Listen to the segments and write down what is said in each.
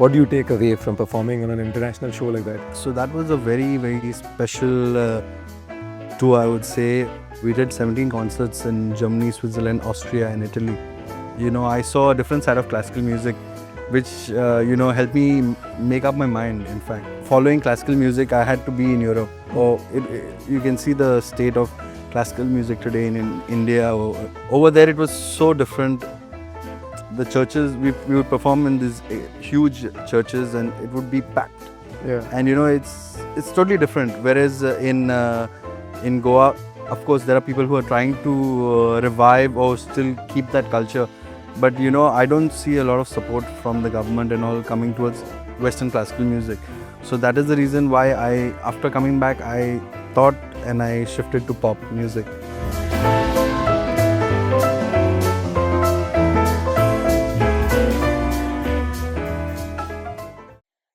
What do you take away from performing on an international show like that? So that was a very, very special tour, I would say. We did 17 concerts in Germany, Switzerland, Austria, and Italy. I saw a different side of classical music, which, helped me make up my mind, in fact. Following classical music, I had to be in Europe. You can see the state of classical music today in India. Over there, it was so different. The churches, we would perform in these huge churches and it would be packed. Yeah. And it's totally different. Whereas in Goa, of course, there are people who are trying to revive or still keep that culture. But I don't see a lot of support from the government and all coming towards Western classical music. So that is the reason why after coming back, I thought and I shifted to pop music.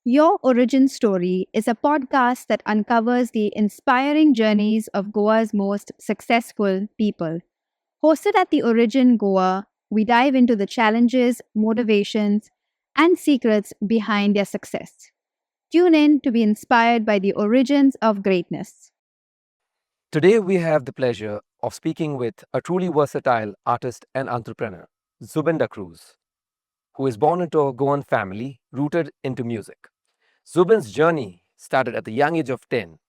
Your Origin Story is a podcast that uncovers the inspiring journeys of Goa's most successful people. Hosted at the Origin Goa, we dive into the challenges, motivations, and secrets behind their success. Tune in to be inspired by the origins of greatness. Today, we have the pleasure of speaking with a truly versatile artist and entrepreneur, Zubin Da Cruz, who is born into a Goan family rooted into music. Zubin's journey started at the young age of 10,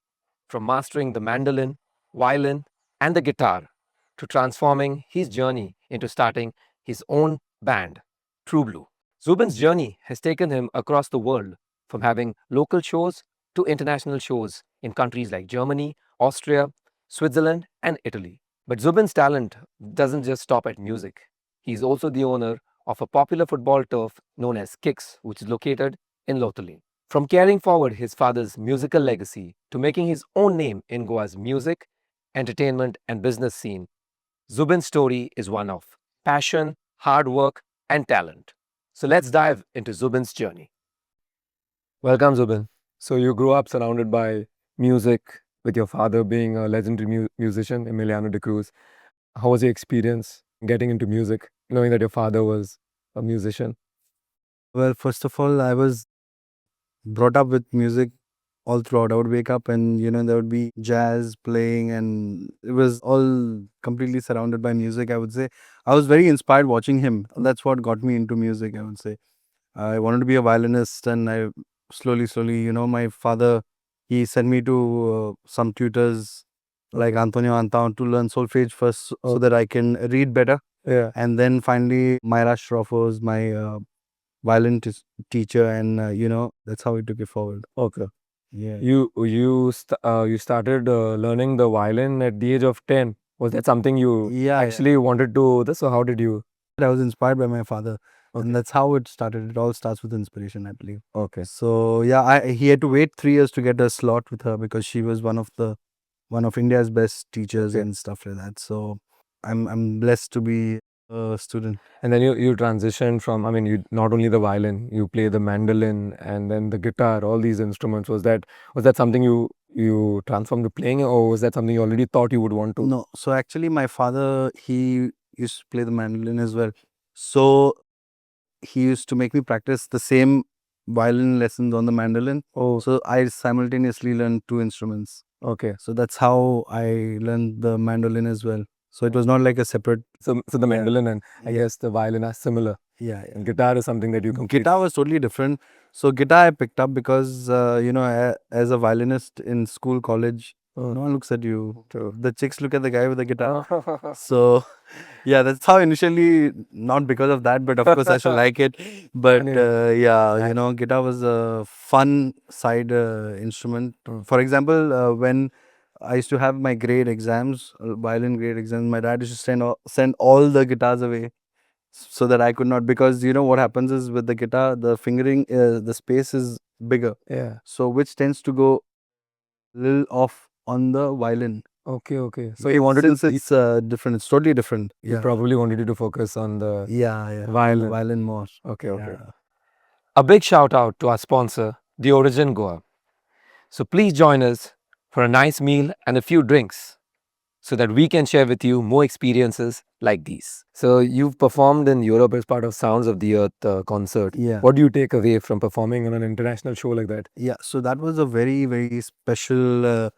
from mastering the mandolin, violin, and the guitar, to transforming his journey into starting his own band, True Blue. Zubin's journey has taken him across the world, from having local shows to international shows in countries like Germany, Austria, Switzerland, and Italy. But Zubin's talent doesn't just stop at music. He is also the owner of a popular football turf known as Kicks, which is located in Lothalin. From carrying forward his father's musical legacy to making his own name in Goa's music, entertainment, and business scene, Zubin's story is one of passion, hard work, and talent. So let's dive into Zubin's journey. Welcome, Zubin. So you grew up surrounded by music, with your father being a legendary musician, Emiliano Da Cruz. How was your experience getting into music, knowing that your father was a musician? Well, first of all, I was brought up with music all throughout. I would wake up and there would be jazz playing and it was all completely surrounded by music, I would say. I was very inspired watching him. That's what got me into music, I would say. I wanted to be a violinist and I slowly, my father, he sent me to some tutors like Antonio Anton to learn solfege first so that I can read better. Yeah. And then finally, Myra Shroff was my violin teacher and that's how we took it forward. Okay. Yeah. You started learning the violin at the age of 10. Was that something you actually wanted to this, or how did you? I was inspired by my father. Okay. And that's how it started. It all starts with inspiration, I believe. Okay. So yeah, he had to wait 3 years to get a slot with her because she was one of India's best teachers and stuff like that. So I'm blessed to be a student. And then you transitioned from, I mean, you not only the violin, you play the mandolin and then the guitar, all these instruments. Was that something you transformed to playing, or was that something you already thought you would want to? No. So actually my father, he used to play the mandolin as well. So he used to make me practice the same violin lessons on the mandolin. Oh. So I simultaneously learned 2 instruments. Okay. So that's how I learned the mandolin as well. So it was not like a separate. So the mandolin and I guess the violin are similar. Yeah. And guitar is something that you complete. Guitar was totally different. So guitar I picked up because as a violinist in school, college, no one looks at you. True. The chicks look at the guy with the guitar. So yeah, that's how initially, not because of that, but of course I should like it. But guitar was a fun side instrument. For example, when I used to have my grade exams, violin grade exams, my dad used to send all the guitars away so that I could not, because what happens is with the guitar, the fingering, the space is bigger. Yeah. So which tends to go a little off on the violin. Okay. So he wanted Since it's different, it's totally different. He probably wanted you to focus on the violin. Violin more. Okay. A big shout out to our sponsor, the Origin Goa. So please join us for a nice meal and a few drinks. so that we can share with you more experiences like these. So you've performed in Europe as part of Sounds of the Earth concert. Yeah. What do you take away from performing on an international show like that? Yeah, so that was a very, very special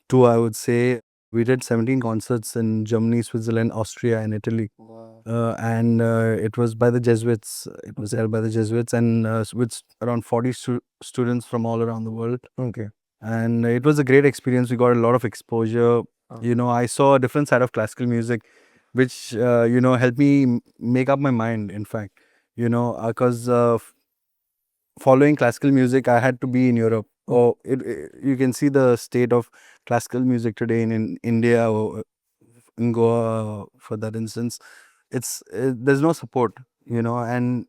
tour, I would say. We did 17 concerts in Germany, Switzerland, Austria, and Italy. Wow. And it was by the Jesuits. It was held by the Jesuits and with around 40 students from all around the world. Okay. And it was a great experience. We got a lot of exposure. You know, I saw a different side of classical music, which, helped me make up my mind, in fact. Because following classical music, I had to be in Europe. Or you can see the state of classical music today in India or in Goa, for that instance. There's no support, and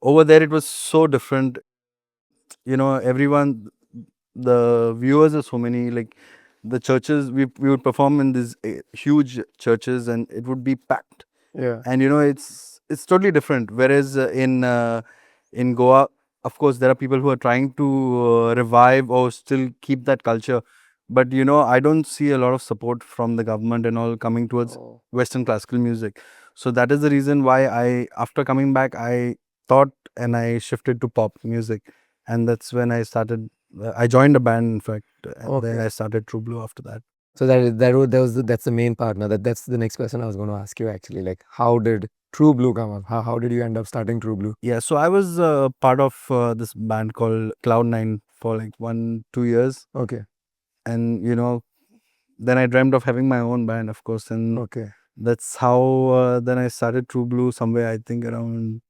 over there it was so different. Everyone, the viewers are so many. Like the churches, we would perform in these huge churches, and it would be packed. Yeah. And it's totally different. Whereas in Goa, of course, there are people who are trying to revive or still keep that culture. But I don't see a lot of support from the government and all coming towards Western classical music. So that is the reason why after coming back, I thought and I shifted to pop music, and that's when I started. I joined a band, in fact, and then I started True Blue after that. So that's the main partner. That's the next question I was going to ask you actually. Like, how did True Blue come up? How did you end up starting True Blue? Yeah, so I was part of this band called Cloud9 for like 1-2 years. Okay. And then I dreamt of having my own band, of course, and that's how then I started True Blue somewhere, I think, around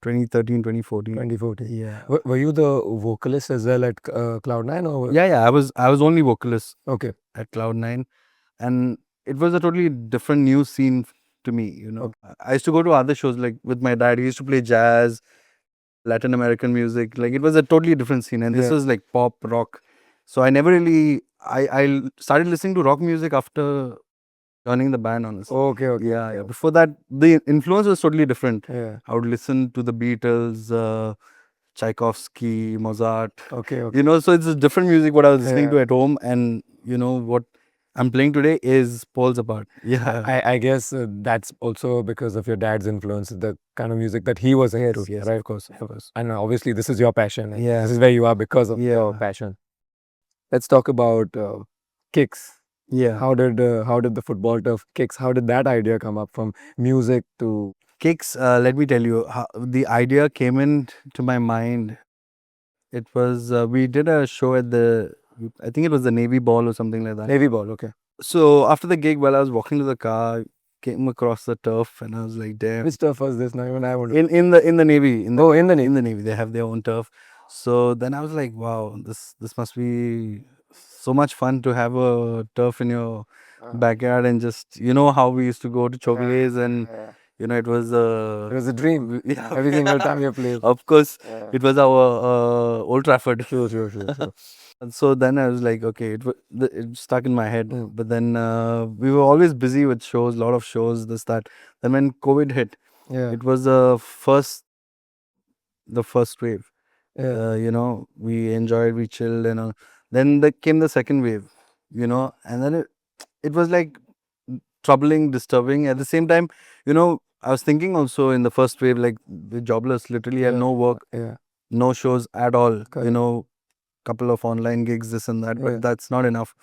2013, 2014. 2014. Yeah. Were you the vocalist as well at Cloud9 or? Yeah, I was only vocalist Okay. at Cloud9, and it was a totally different new scene to me. I used to go to other shows, like with my dad. He used to play jazz, Latin American music. Like it was a totally different scene, and this was like pop rock. So I never really I started listening to rock music after joining the band, honestly. Okay. Yeah. Before that, the influence was totally different. Yeah. I would listen to the Beatles, Tchaikovsky, Mozart. Okay. So it's a different music what I was listening to at home, and what I'm playing today is poles apart. Yeah. I guess that's also because of your dad's influence, the kind of music that he was into. Yes, right? of course. And obviously this is your passion. And Yeah. this is where you are because of your passion. Let's talk about kicks. Yeah. How did the football turf kicks? How did that idea come up from music to kicks? Let me tell you, how the idea came into my mind. It was we did a show at I think it was the Navy Ball or something like that. Navy Ball? Okay. So after the gig, while I was walking to the car, came across the turf, and I was like, damn. Which turf was this? Now even I won't. In the Navy. In the Navy, they have their own turf. So then I was like, wow, this must be so much fun to have a turf in your backyard, and just how we used to go to Chokles and it was a dream. Yeah. Every single time you played. Of course, it was our Old Trafford. Sure. And so then I was like, okay, it stuck in my head. But then we were always busy with shows, a lot of shows, this, that. Then when COVID hit, it was the first wave. We enjoyed, we chilled, and then came the second wave, and then it was like troubling, disturbing. At the same time, I was thinking also in the first wave, like the jobless literally have no work, no shows at all. Couple of online gigs, this and that, but that's not enough.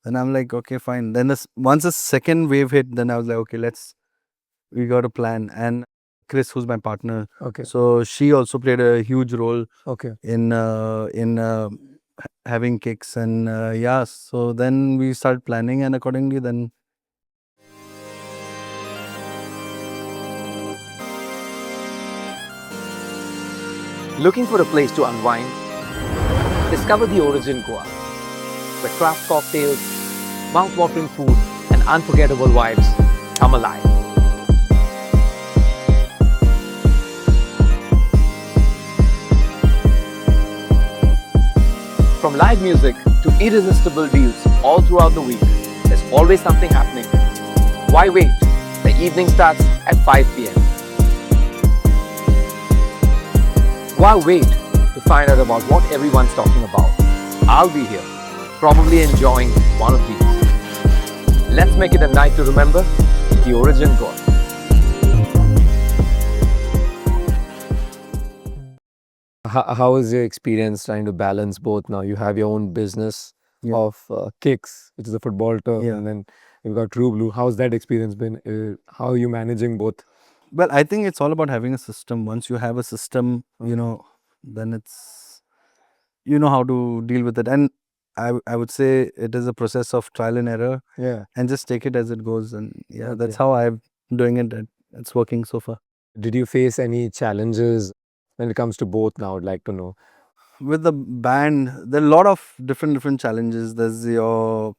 Then I'm like, okay, fine. Then once the second wave hit, then I was like, okay, we got a plan. And Chris, who's my partner, so she also played a huge role in having kicks, and so then we started planning, and accordingly then. Looking for a place to unwind? Discover the Origin Goa, where craft cocktails, mouth-watering food, and unforgettable vibes come alive. From live music to irresistible deals all throughout the week, there's always something happening. Why wait? The evening starts at 5 p.m. Why wait to find out about what everyone's talking about? I'll be here, probably enjoying one of these. Let's make it a night to remember. The Origin Goa. How is your experience trying to balance both now? You have your own business Yeah. of Kicks, which is a football term, Yeah. and then you've got True Blue. How's that experience been? How are you managing both? Well, I think it's all about having a system. Once you have a system, then it's you know how to deal with it. And I would say it is a process of trial and error, Yeah. and just take it as it goes. And yeah, that's Okay. how I'm doing it. And it's working so far. Did you face any challenges when it comes to both now? I'd like to know. With the band, there are a lot of different challenges. There's your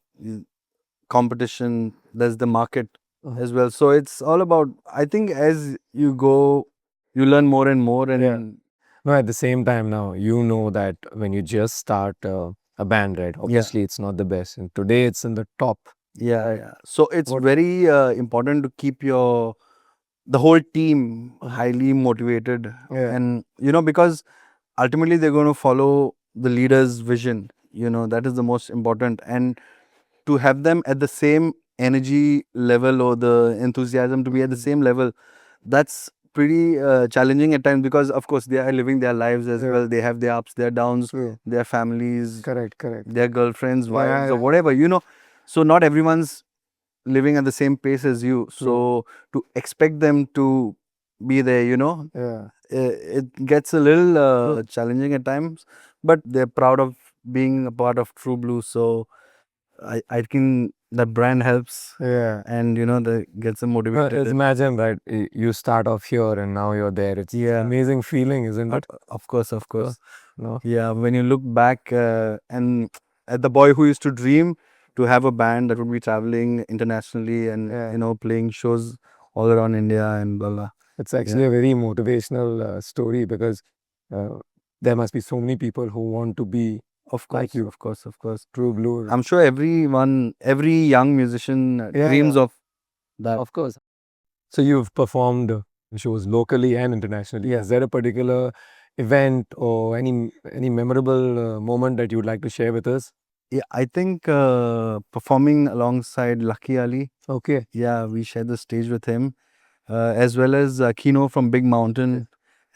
competition, there's the market as well. So it's all about, I think, as you go, you learn more and more. And Yeah. No, at the same time now, you know that when you just start a band, right? Obviously, it's not the best. And today it's in the top. yeah, Right. yeah. So it's What- very important to keep the whole team highly motivated. Yeah. And because ultimately they're going to follow the leader's vision. That is the most important. And to have them at the same energy level, or the enthusiasm to be at the same level, that's pretty challenging at times, because of course they are living their lives as Yeah. well. They have their ups, their downs, True. their families, Correct. their girlfriends, wives, Yeah. or whatever. So not everyone's living at the same pace as you. So to expect them to be there, Yeah. it gets a little challenging at times, but they're proud of being a part of True Blue. So I think that brand helps, Yeah. and they get them motivated. Imagine that you start off here and now you're there. It's Yeah. amazing feeling, isn't it? Of course, of course. No. Yeah, when you look back and at the boy who used to dream to have a band that would be traveling internationally and Yeah. playing shows all around India and blah blah. It's actually a very motivational story, because uh, there must be so many people who want to be Of course, like you. of course, of course. True Blue. I'm sure every young musician dreams of that. Of course. So you've performed shows locally and internationally. Yeah. Is there a particular event or any memorable moment that you would like to share with us? Yeah, I think performing alongside Lucky Ali. Okay. Yeah, we shared the stage with him, as well as Kino from Big Mountain,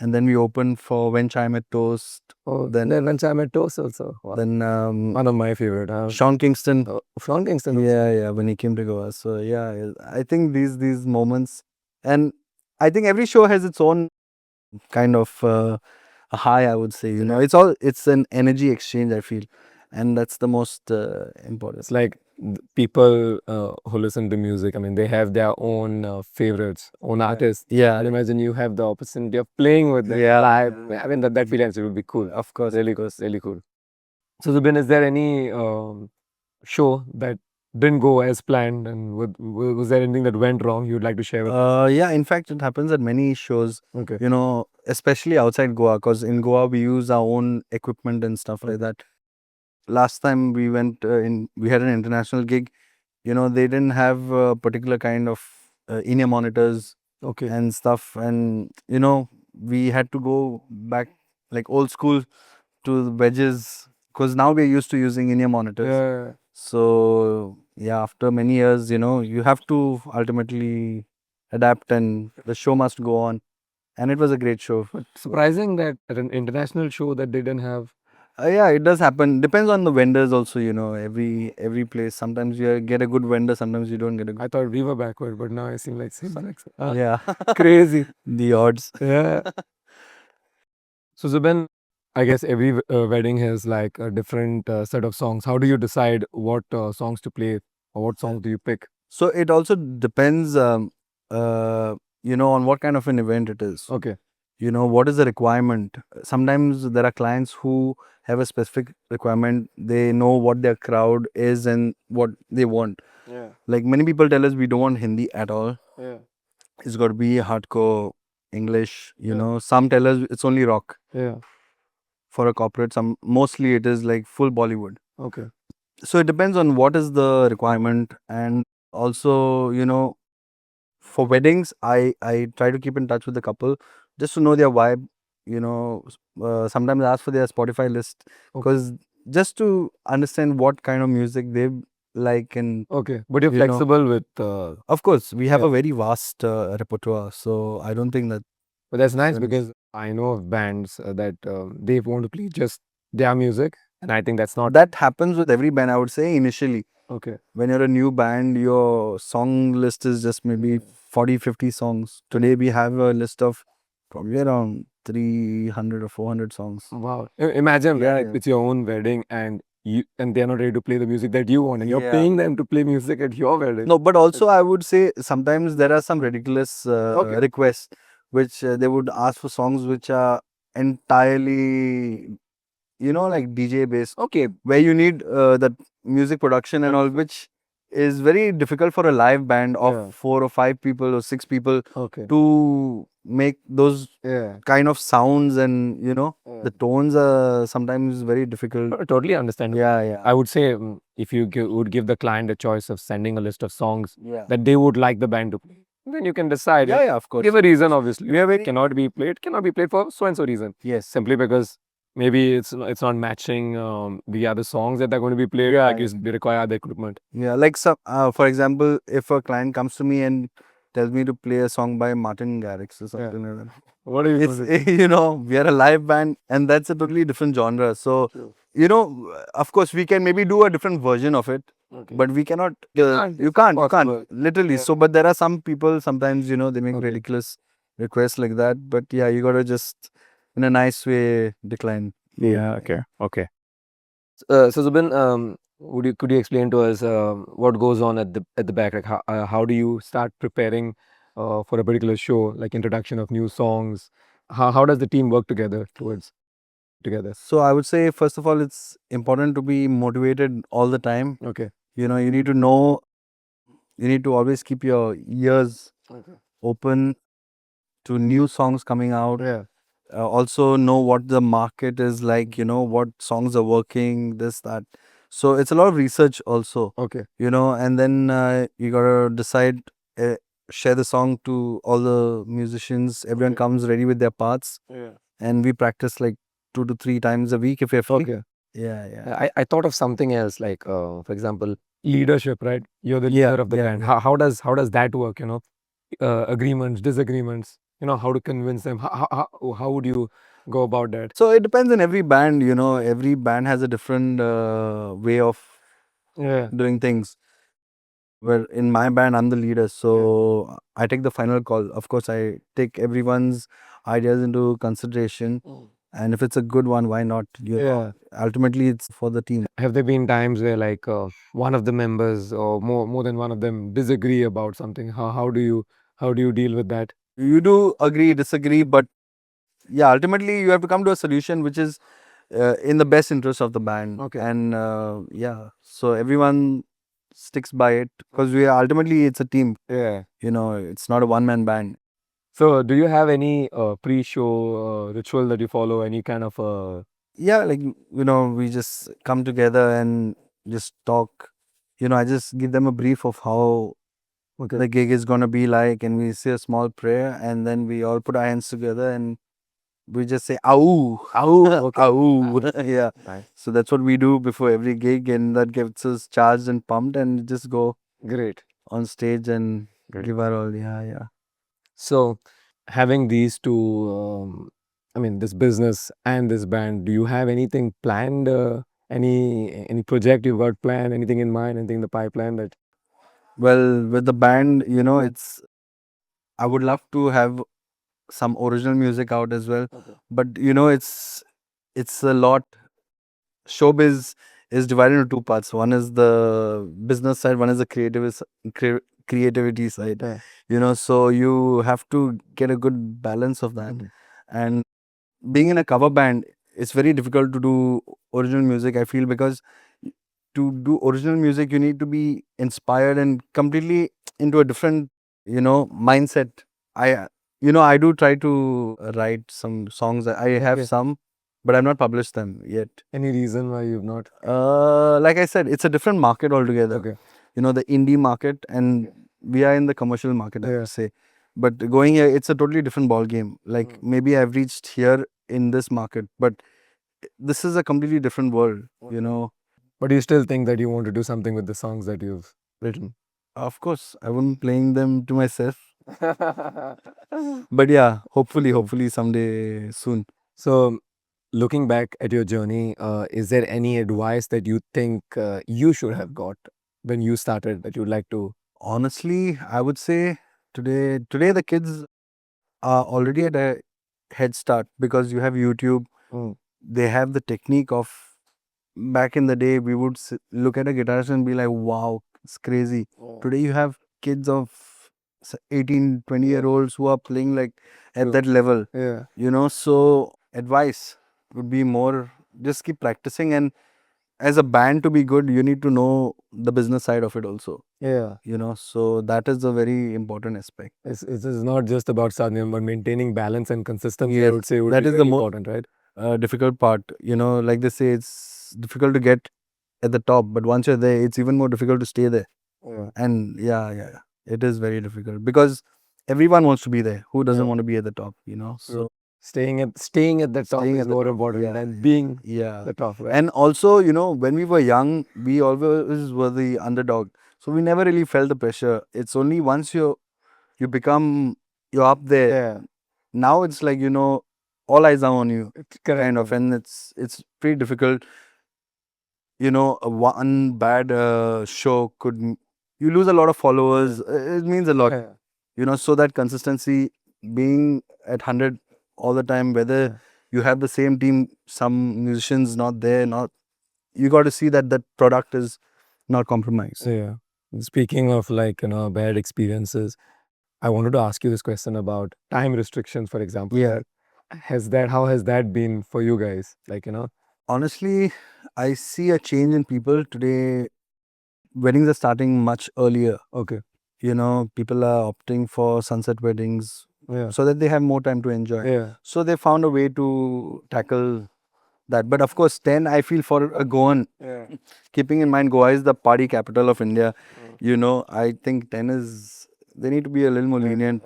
and then we opened for When Chai Met Toast. Oh, Then then When I Met Toast also. Wow. then One of my favorite. Sean Kingston. Sean Kingston. Also. Yeah, when he came to Goa. So yeah, I think these moments, and I think every show has its own kind of a high, I would say. It's an energy exchange, I feel, and that's the most important. It's like people who listen to music, I mean, they have their own favorites, own artists. Yeah, I'd imagine you have the opportunity of playing with them live. I mean, that feeling would be cool. of course. Really cool. Really cool. So, Zubin, is there any show that didn't go as planned, and was there anything that went wrong you'd like to share with us? Yeah, in fact, it happens at many shows. Okay. Especially outside Goa, because in Goa we use our own equipment and stuff like that. Last time we went we had an international gig. They didn't have a particular kind of in-ear monitors Okay. and stuff, and we had to go back like old school to the wedges, because now we're used to using in-ear monitors. Yeah. So yeah, after many years, you have to ultimately adapt, and the show must go on. And it was a great show. But surprising that at an international show that they didn't have. Yeah, it does happen. Depends on the vendors also. Every place. Sometimes you get a good vendor. Sometimes you don't get a good. I thought we were backward, but now I seem like same. Yeah, Crazy. the odds. Yeah. So Zubin, I guess every wedding has like a different set of songs. How do you decide what songs to play, or what songs do you pick? So it also depends, on what kind of an event it is. Okay. What is the requirement? Sometimes there are clients who have a specific requirement. They know what their crowd is and what they want. Yeah. Like many people tell us, we don't want Hindi at all. Yeah. It's got to be hardcore English. Some tell us it's only rock. Yeah. For a corporate, mostly it is like full Bollywood. Okay. So it depends on what is the requirement. And also, for weddings, I try to keep in touch with the couple just to know their vibe. Sometimes I ask for their Spotify list, because just to understand what kind of music they like in. Okay, but you're You know, flexible with. Of course, we have Yeah. a very vast repertoire, so I don't think that. But that's nice Well, because I know of bands that they want to play just their music, and I think that's not. That happens with every band, I would say, initially. Okay. When you're a new band, your song list is just maybe 40, 50 songs. Today we have a list of probably around 300 or 400 songs. Wow. Imagine, Yeah, right? yeah. It's your own wedding and they're not ready to play the music that you want and you're Yeah. paying them to play music at your wedding. No, but also I would say sometimes there are some ridiculous Okay. requests which they would ask for songs which are entirely, like DJ based. Okay. Where you need that music production and all, which is very difficult for a live band of Yeah. 4 or 5 people or 6 people Okay. to make those Yeah. kind of sounds, and the tones are sometimes very difficult. Totally understand. Yeah, yeah. I would say if you would give the client a choice of sending a list of songs Yeah. that they would like the band to play, then you can decide. Yeah, yeah, of course. Give a reason, obviously. We are very. Cannot be played for so and so reason. Yes. Simply because maybe it's not matching the other songs that are going to be played. Yeah, Like we require other equipment. Yeah, like some, for example, if a client comes to me and tells me to play a song by Martin Garrix or something like that. What are you going to do? It's we are a live band and that's a totally different genre. So of course we can maybe do a different version of it, Okay. but we cannot. can't, You it's can't. You impossible. can't. Literally. Yeah. So, but there are some people sometimes they make Okay. ridiculous requests like that. But yeah, you gotta just in a nice way decline. Yeah. Okay. Okay. So Zubin, could you explain to us what goes on at the back? Like how do you start preparing for a particular show, like introduction of new songs? How does the team work together together? So I would say first of all, it's important to be motivated all the time. Okay. You need to know. You need to always keep your ears open to new songs coming out. Yeah. Also know what the market is like, what songs are working, this, that. So it's a lot of research also, Okay. and then you gotta decide, share the song to all the musicians. Everyone comes ready with their parts. Yeah. And we practice like 2 to 3 times a week if you're free. Okay. Yeah, yeah. I thought of something else, like for example, leadership. Right? You're the Yeah, leader of the yeah, band. yeah. How does that work? Agreements, disagreements. How to convince them? How would you go about that? So it depends on every band, every band has a different way of Yeah. doing things. Where in my band, I'm the leader, so I take the final call. Of course, I take everyone's ideas into consideration, and if it's a good one, why not? Ultimately, it's for the team. Have there been times where like one of the members or more than one of them disagree about something? How do you deal with that? You do agree, disagree, but yeah, ultimately, you have to come to a solution which is in the best interest of the band. Okay. And so everyone sticks by it because ultimately it's a team. Yeah. It's not a one-man band. So do you have any pre-show ritual that you follow? Any kind of Yeah, like we just come together and just talk. I just give them a brief of how the gig is gonna be like, and we say a small prayer, and then we all put our hands together and we just say "Ow, ow, ow." Yeah. Nice. So that's what we do before every gig, and that gets us charged and pumped, and just go Great. on stage and Great. give our all. Yeah, yeah. So having these two, this business and this band, do you have anything planned? Any project you've got planned? Anything in mind? Anything in the pipeline that? Well, with the band, it's. I would love to have some original music out as well, but it's a lot. Showbiz is divided into 2 parts. One is the business side, one is the creativity side. Yeah. So you have to get a good balance of that. And being in a cover band, it's very difficult to do original music, I feel, because to do original music, you need to be inspired and completely into a different, mindset. I do try to write some songs. I have some, but I've not published them yet. Any reason why you've not? Like I said, it's a different market altogether. Okay. The indie market, and we are in the commercial market, I would say. But going here, it's a totally different ball game. Like maybe I've reached here in this market, but this is a completely different world. But you still think that you want to do something with the songs that you've written? Of course, I wouldn't playing them to myself. But yeah, hopefully someday soon. So, looking back at your journey, is there any advice that you think you should have got when you started that you'd like to? Honestly, I would say today the kids are already at a head start because you have YouTube. Mm. They have the technique of back in the day. We would look at a guitarist and be like, wow, it's crazy. Oh. Today you have kids of 18, 20 Yeah. year olds who are playing like at True. that level. Yeah. So advice would be more just keep practicing, and as a band to be good, you need to know the business side of it also. Yeah. So that is a very important aspect. It's not just about starting, but maintaining balance and consistency. I Yes, would say would that be is the very most important, right? difficult part. Like they say, it's difficult to get at the top, but once you're there, it's even more difficult to stay there. Yeah. And yeah, it is very difficult because everyone wants to be there. Who doesn't Yeah. want to be at the top? True. Staying at the top Staying is at the more top, important yeah, than being yeah. the top, right? And also, when we were young, we always were the underdog. So we never really felt the pressure. It's only once you're up there. Yeah. Now it's like, all eyes are on you, It's correct. kind of, and it's pretty difficult. One bad show you lose a lot of followers. It means a lot. Yeah. So that consistency, being at 100 all the time, whether you have the same team, some musicians not there, you got to see that that product is not compromised. Yeah. Speaking of bad experiences, I wanted to ask you this question about time restrictions, for example. Yeah. How has that been for you guys? Honestly, I see a change in people today. Weddings are starting much earlier. Okay. People are opting for sunset weddings Yeah. so that they have more time to enjoy. Yeah. So they found a way to tackle that. But of course, 10, I feel for a Goan, Yeah. keeping in mind Goa is the party capital of India, Mm. I think 10 is, they need to be a little more lenient,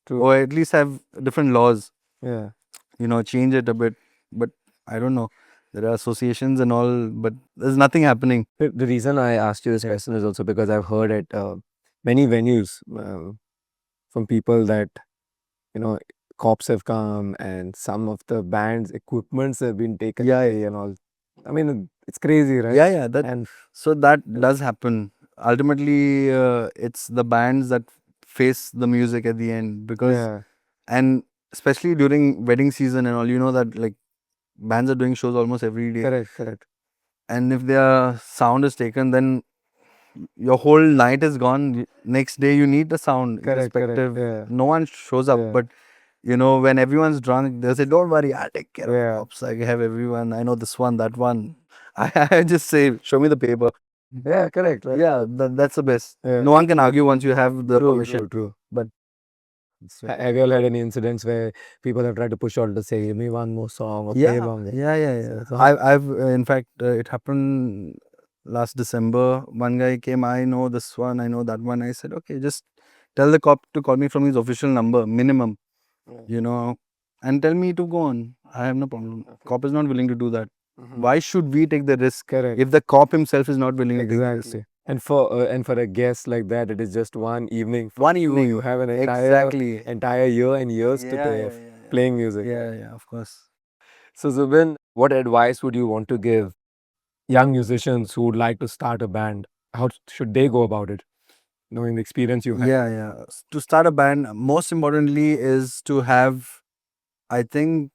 True. or at least have different laws, Yeah. change it a bit. But I don't know. There are associations and all, but there's nothing happening. The reason I asked you this question is also because I've heard at many venues from people that cops have come and some of the band's equipments have been taken away and all. I mean, it's crazy, right? Yeah, so that Yeah. does happen. Ultimately, it's the bands that face the music at the end, because Yeah. and especially during wedding season and all, that like bands are doing shows almost every day. Correct. And if their sound is taken, then your whole night is gone. Next day you need the sound, Correct. irrespective. Yeah. No one shows up. Yeah. But when everyone's drunk, they say, "Don't worry, I'll take care of the Yeah. cops. I have everyone. I know this one, that one." I just say, "Show me the paper." Yeah, correct. Right. Yeah, that's the best. Yeah. No one can argue once you have the permission. True. But Have you all had any incidents where people have tried to push on to say, give me one more song or play yeah, one? yeah. So I've in fact, it happened last December. One guy came, I know this one, I know that one. I said, okay, just tell the cop to call me from his official number, minimum, and tell me to go on. I have no problem. Cop is not willing to do that. Why should we take the risk correct. if the cop himself is not willing to take the risk? Exactly. And for a guest like that, it is just one evening. One evening. You have an Exactly. entire year and years to pay of playing music. Yeah, of course. So Zubin, what advice would you want to give young musicians who would like to start a band? How should they go about it, knowing the experience you have? Yeah. To start a band, most importantly is to have, I think,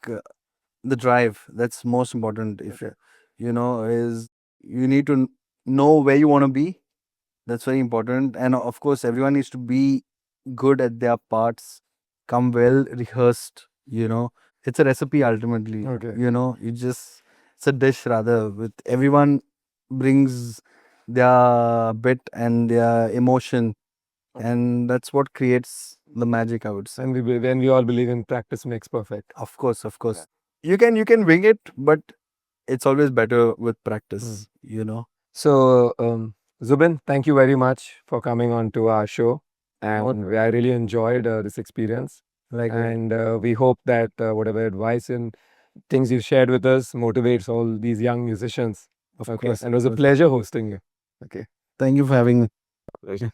the drive. That's most important. If is you need to know where you want to be. That's very important. And of course, everyone needs to be good at their parts, come well rehearsed. It's a recipe ultimately. Okay. It's a dish rather, with everyone brings their bit and their emotion, and that's what creates the magic, I would say. And when we all believe in practice makes perfect. Of course. You can wing it, but it's always better with practice. So, Zubin, thank you very much for coming on to our show. And I really enjoyed this experience. And we hope that whatever advice and things you shared with us motivates all these young musicians Of Okay. course. And it was a pleasure hosting you. Okay. Thank you for having me. Pleasure.